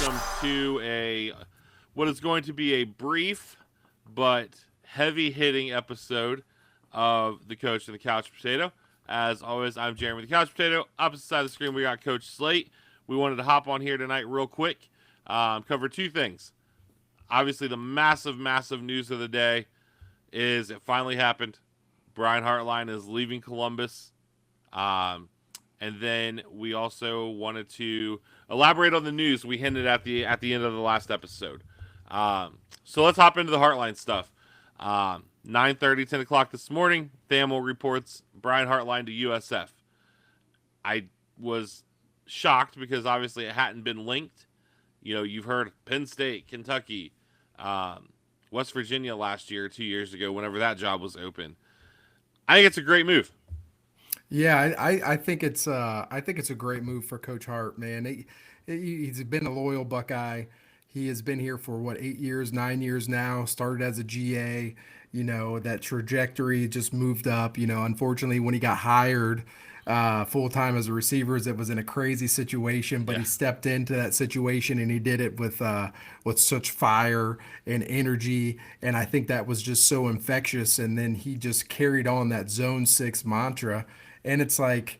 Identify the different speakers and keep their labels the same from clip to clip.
Speaker 1: welcome to what is going to be a brief but heavy-hitting episode of the Coach and the Couch Potato. As always, I'm Jeremy the Couch Potato. Opposite side of the screen, we got Coach Slate. We wanted to hop on here tonight real quick, cover two things. Obviously, the massive news of the day is it finally happened. Brian Hartline is leaving Columbus. And then we also wanted to elaborate on the news we hinted at the end of the last episode. So let's hop into the Hartline stuff. 9:30, 10 o'clock this morning, Thamel reports Brian Hartline to USF. I was shocked because obviously it hadn't been linked. You know, you've heard Penn State, Kentucky, West Virginia last year, 2 years ago, whenever that job was open. I think it's a great move.
Speaker 2: Yeah, I think it's a great move for Coach Hart, man. He's been a loyal Buckeye. He has been here for 8 years, 9 years now. Started as a GA. You know, that trajectory just moved up. You know, unfortunately, when he got hired full time as a receiver, it was in a crazy situation. But
Speaker 1: Yeah.
Speaker 2: he stepped into that situation and he did it with such fire and energy. And I think that was just so infectious. And then he just carried on that Zone 6 mantra. And it's like,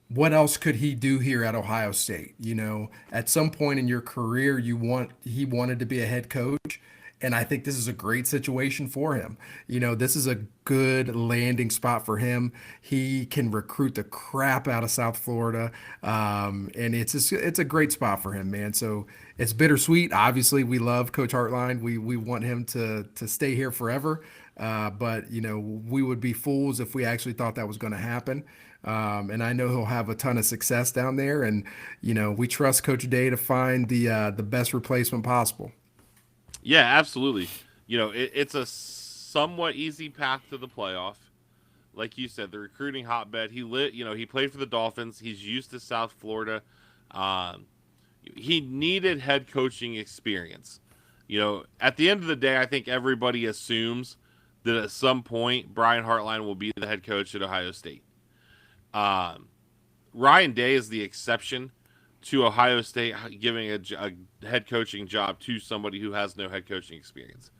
Speaker 2: what else could he do here at Ohio State? You know, at some point in your career, he wanted to be a head coach. And I think this is a great situation for him. You know, this is a good landing spot for him. He can recruit the crap out of South Florida, and it's a great spot for him, man. So it's bittersweet. Obviously, we love Coach Hartline. We want him to stay here forever. But you know, we would be fools if we actually thought that was going to happen. And I know he'll have a ton of success down there. And you know, we trust Coach Day to find the best replacement possible.
Speaker 1: Yeah, absolutely. You know, it's a somewhat easy path to the playoff. Like you said, the recruiting hotbed. He played for the Dolphins. He's used to South Florida. Um, he needed head coaching experience. You know, at the end of the day, I think everybody assumes that at some point Brian Hartline will be the head coach at Ohio State. Um, Ryan Day is the exception to Ohio State giving a head coaching job to somebody who has no head coaching experience.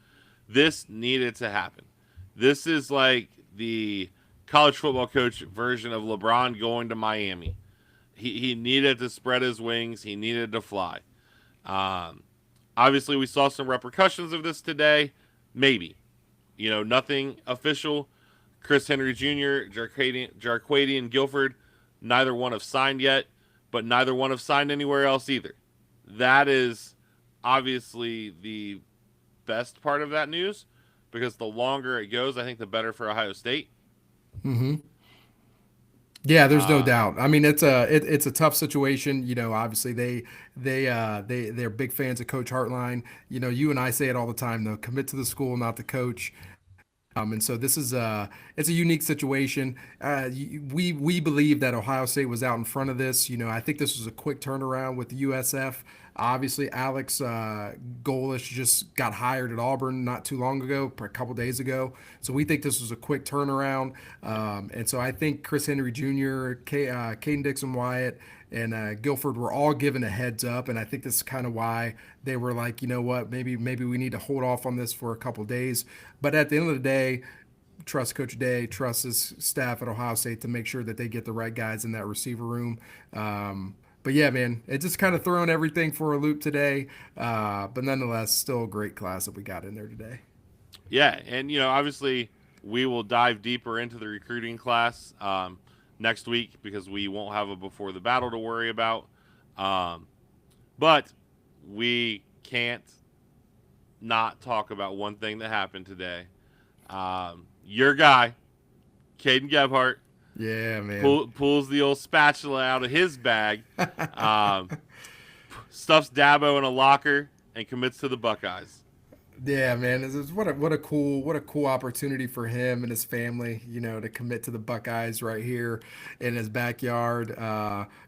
Speaker 1: This needed to happen. This is like the college football coach version of LeBron going to Miami. He needed to spread his wings. He needed to fly. Um, Obviously, we saw some repercussions of this today. Maybe. You know, nothing official. Chris Henry Jr., Jarquadian Guilford, neither one have signed yet, but neither one have signed anywhere else either. That is obviously the best part of that news because the longer it goes, I think the better for Ohio State.
Speaker 2: Mm-hmm. Yeah, there's no
Speaker 1: Uh,
Speaker 2: doubt. I mean, it's a tough situation. You know, obviously they're big fans of Coach Hartline. You know, you and I say it all the time though, commit to the school, not the coach. And so this is it's a unique situation. We believe that Ohio State was out in front of this. You know, I think this was a quick turnaround with the USF. Obviously, Alex Golish just got hired at Auburn not too long ago, a couple days ago. So we think this was a quick turnaround. And so I think Chris Henry Jr., Caden Dixon Wyatt, and Guilford were all given a heads up, and I think this is kind of why they were like, you know what, maybe we need to hold off on this for a couple days. But at the end of the day, trust Coach Day, trust his staff at Ohio State to make sure that they get the right guys in that receiver room. But yeah, man, it just kind of thrown everything for a loop today. But nonetheless, still a great class that we got in there today.
Speaker 1: yeah, and, you know, obviously we will dive deeper into the recruiting class next week because we won't have a before the battle to worry about. Um, but we can't not talk about one thing that happened today. Your guy, Caden Gebhart,
Speaker 2: Yeah, man.
Speaker 1: pulls the old spatula out of his bag, um, stuffs Dabo in a locker, and commits to the Buckeyes.
Speaker 2: Yeah, man, what a cool opportunity for him and his family, you know, to commit to the Buckeyes right here in his backyard.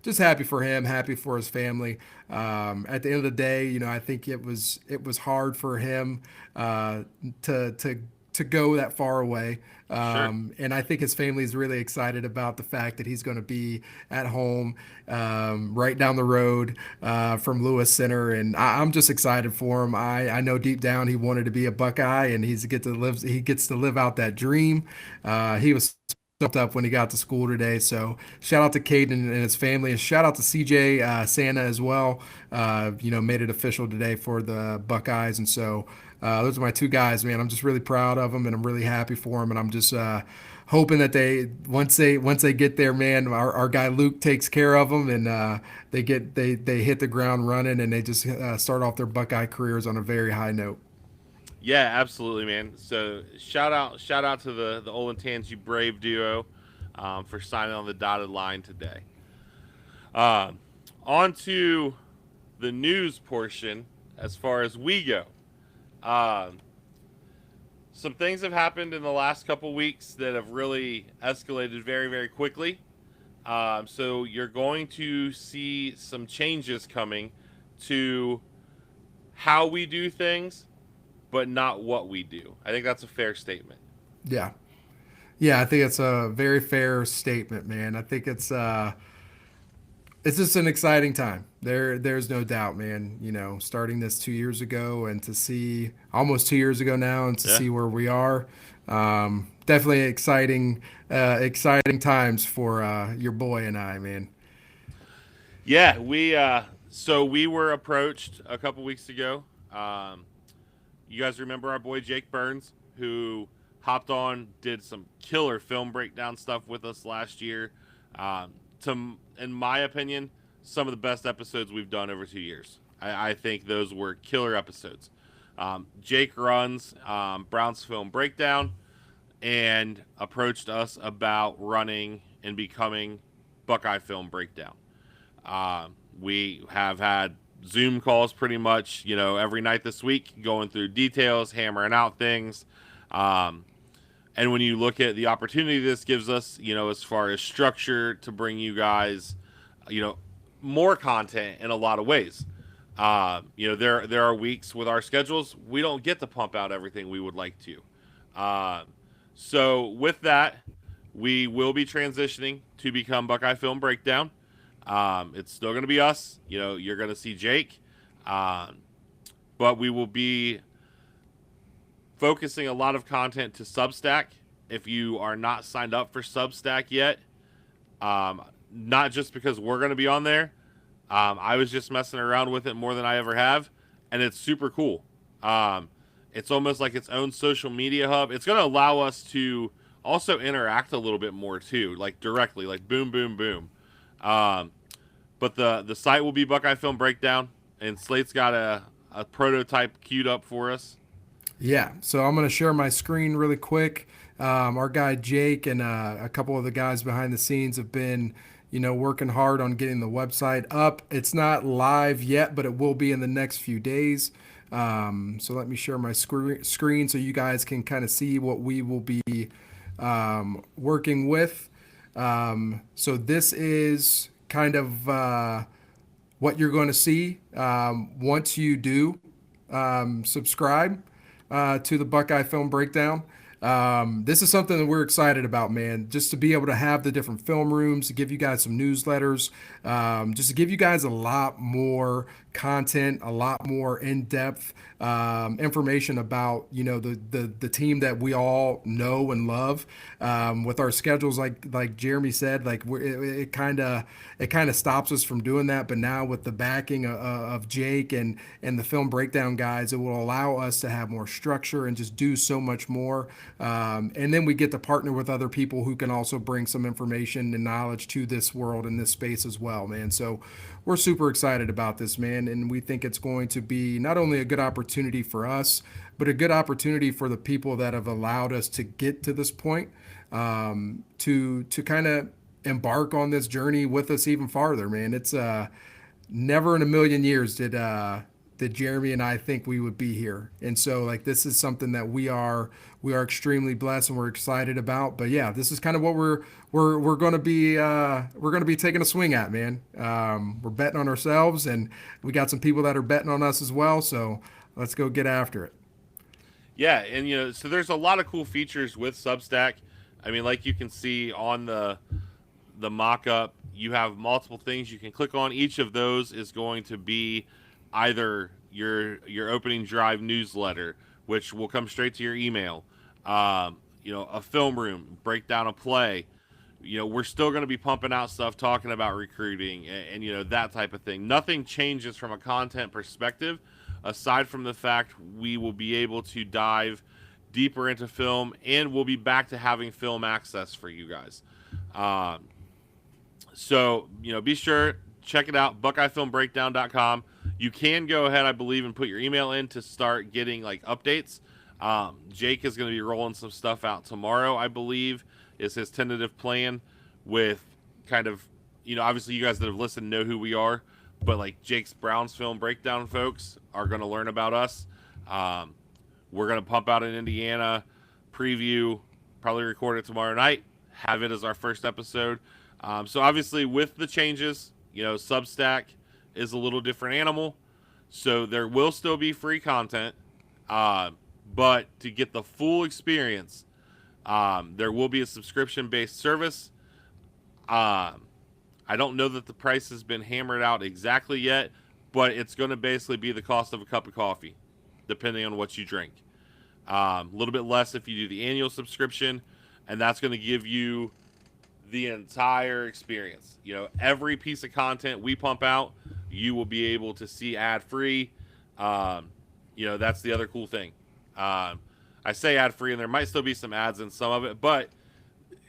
Speaker 2: Just happy for him, happy for his family. At the end of the day, you know, I think it was hard for him to to go that far away.
Speaker 1: Sure.
Speaker 2: And I think his family is really excited about the fact that he's going to be at home, right down the road from Lewis Center, and I'm just excited for him. I know deep down he wanted to be a Buckeye, and he gets to live out that dream. He was pumped up when he got to school today. So shout out to Caden and his family, and shout out to CJ Santa as well. Made it official today for the Buckeyes, and so those are my two guys, man. I'm just really proud of them, and I'm really happy for them, and I'm just hoping that they once they get there, man, our guy Luke takes care of them, and they hit the ground running, and they just start off their Buckeye careers on a very high note.
Speaker 1: Yeah, absolutely, man. So shout out to the Olentangy Brave duo for signing on the dotted line today. Um, On to the news portion as far as we go. Um, some things have happened in the last couple weeks that have really escalated very, very quickly. So you're going to see some changes coming to how we do things, but not what we do. I think that's a fair statement.
Speaker 2: Yeah, yeah, I think it's a very fair statement, man. I think it's just an exciting time. There's no doubt, man. Starting this 2 years ago, and to see almost 2 years ago now, and to
Speaker 1: Yeah.
Speaker 2: see where we are, definitely exciting times for your boy and I, man.
Speaker 1: Yeah, we were approached a couple weeks ago. You guys remember our boy Jake Burns, who hopped on, did some killer film breakdown stuff with us last year. In my opinion, some of the best episodes we've done over 2 years. I think those were killer episodes. Jake runs Brown's Film Breakdown and approached us about running and becoming Buckeye Film Breakdown. We have had Zoom calls pretty much, every night this week, going through details, hammering out things. Um, and when you look at the opportunity this gives us, as far as structure to bring you guys, you know, more content in a lot of ways. There are weeks with our schedules we don't get to pump out everything we would like to. So with that, we will be transitioning to become Buckeye Film Breakdown. It's still going to be us. You're going to see Jake, but we will be focusing a lot of content to Substack. If you are not signed up for Substack yet, not just because we're going to be on there, I was just messing around with it more than I ever have, and it's super cool. It's almost like its own social media hub. It's going to allow us to also interact a little bit more too, like directly, like boom, boom, boom. But the site will be Buckeye Film Breakdown, and Slate's got a prototype queued up for us.
Speaker 2: Yeah, so I'm going to share my screen really quick. Our guy Jake and a couple of the guys behind the scenes have been, working hard on getting the website up. It's not live yet, but it will be in the next few days. So let me share my screen so you guys can kind of see what we will be working with. So this is kind of what you're going to see once you do subscribe to the Buckeye Film Breakdown. This is something that we're excited about, man. Just to be able to have the different film rooms, to give you guys some newsletters, just to give you guys a lot more content, a lot more in-depth information about the team that we all know and love. With our schedules, like Jeremy said, like it kind of stops us from doing that. But now with the backing of Jake and the film breakdown guys, it will allow us to have more structure and just do so much more. And then we get to partner with other people who can also bring some information and knowledge to this world and this space as well, man. So we're super excited about this, man, and we think it's going to be not only a good opportunity for us, but a good opportunity for the people that have allowed us to get to this point, to kind of embark on this journey with us even farther, man. It's never in a million years did Jeremy and I think we would be here, and so like this is something that we are extremely blessed and we're excited about. But yeah, this is kind of what we're going to be taking a swing at, man. We're betting on ourselves, and we got some people that are betting on us as well. So let's go get after it.
Speaker 1: Yeah, and so there's a lot of cool features with Substack. I mean, like you can see on the mock-up, you have multiple things you can click on. Each of those is going to be either your opening drive newsletter, which will come straight to your email. A film room, break down a play. We're still going to be pumping out stuff talking about recruiting and that type of thing. Nothing changes from a content perspective, aside from the fact we will be able to dive deeper into film, and we'll be back to having film access for you guys. Um, so, be sure, check it out, Buckeye-Film-Breakdown.com. You can go ahead, I believe, and put your email in to start getting like updates. Jake is going to be rolling some stuff out tomorrow, I believe, is his tentative plan with kind of, obviously you guys that have listened know who we are, but like Jake's Browns film breakdown folks are going to learn about us. We're going to pump out an Indiana preview, probably record it tomorrow night, have it as our first episode. So obviously with the changes, Substack is a little different animal. So there will still be free content. But to get the full experience, there will be a subscription-based service. I don't know that the price has been hammered out exactly yet, but it's going to basically be the cost of a cup of coffee, depending on what you drink. A little bit less if you do the annual subscription, and that's going to give you the entire experience. Every piece of content we pump out, you will be able to see ad-free. That's the other cool thing. I say ad-free, and there might still be some ads in some of it, but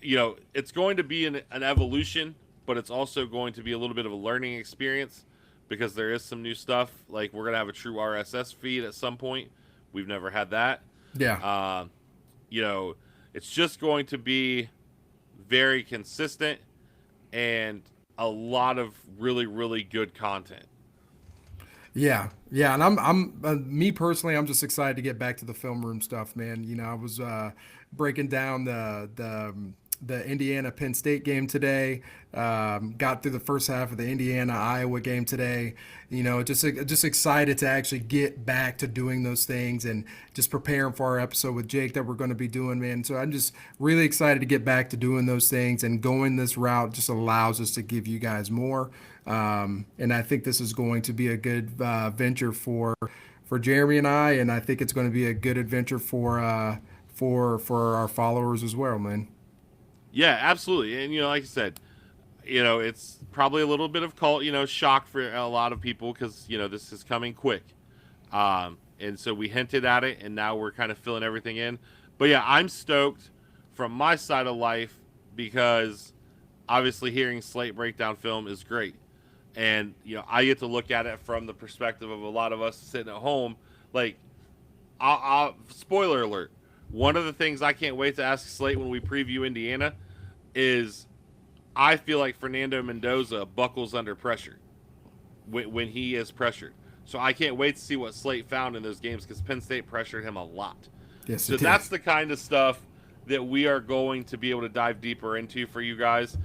Speaker 1: it's going to be an evolution, but it's also going to be a little bit of a learning experience because there is some new stuff. Like we're gonna have a true RSS feed at some point. We've never had that.
Speaker 2: Yeah.
Speaker 1: It's just going to be very consistent and a lot of really, really good content.
Speaker 2: Yeah, yeah, and I'm me personally, I'm just excited to get back to the film room stuff, man. I was breaking down the Indiana Penn State game today. Got through the first half of the Indiana Iowa game today. Just excited to actually get back to doing those things and just preparing for our episode with Jake that we're going to be doing, man. So I'm just really excited to get back to doing those things, and going this route just allows us to give you guys more. And I think this is going to be a good venture for Jeremy and I think it's going to be a good adventure for our followers as well, man.
Speaker 1: Yeah, absolutely. And like I said, it's probably a little bit of shock for a lot of people because this is coming quick. And so we hinted at it, and now we're kind of filling everything in. But yeah, I'm stoked from my side of life because obviously hearing Slate breakdown film is great. And I get to look at it from the perspective of a lot of us sitting at home. Like, spoiler alert, one of the things I can't wait to ask Slate when we preview Indiana is I feel like Fernando Mendoza buckles under pressure when he is pressured. So I can't wait to see what Slate found in those games because Penn State pressured him a lot.
Speaker 2: Yes,
Speaker 1: So
Speaker 2: it
Speaker 1: that's
Speaker 2: is.
Speaker 1: the kind of stuff that we are going to be able to dive deeper into for you guys.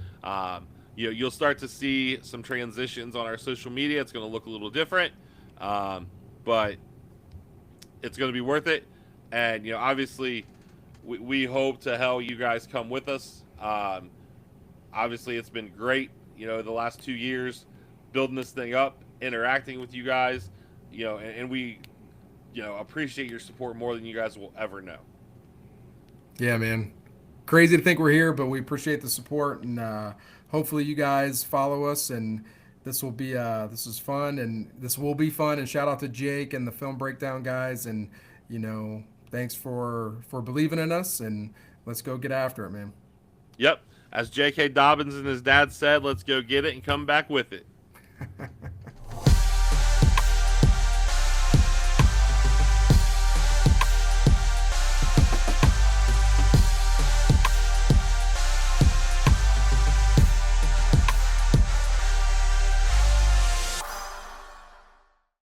Speaker 1: You'll start to see some transitions on our social media. It's going to look a little different, but it's going to be worth it. And obviously, we hope to hell you guys come with us. Obviously, it's been great. The last 2 years building this thing up, interacting with you guys. And we appreciate your support more than you guys will ever know.
Speaker 2: Yeah, man. Crazy to think we're here, but we appreciate the support, and hopefully you guys follow us. And this is fun, and this will be fun. And shout out to Jake and the film breakdown guys, and thanks for believing in us. And let's go get after it, man.
Speaker 1: Yep. As J.K. Dobbins and his dad said, let's go get it and come back with it.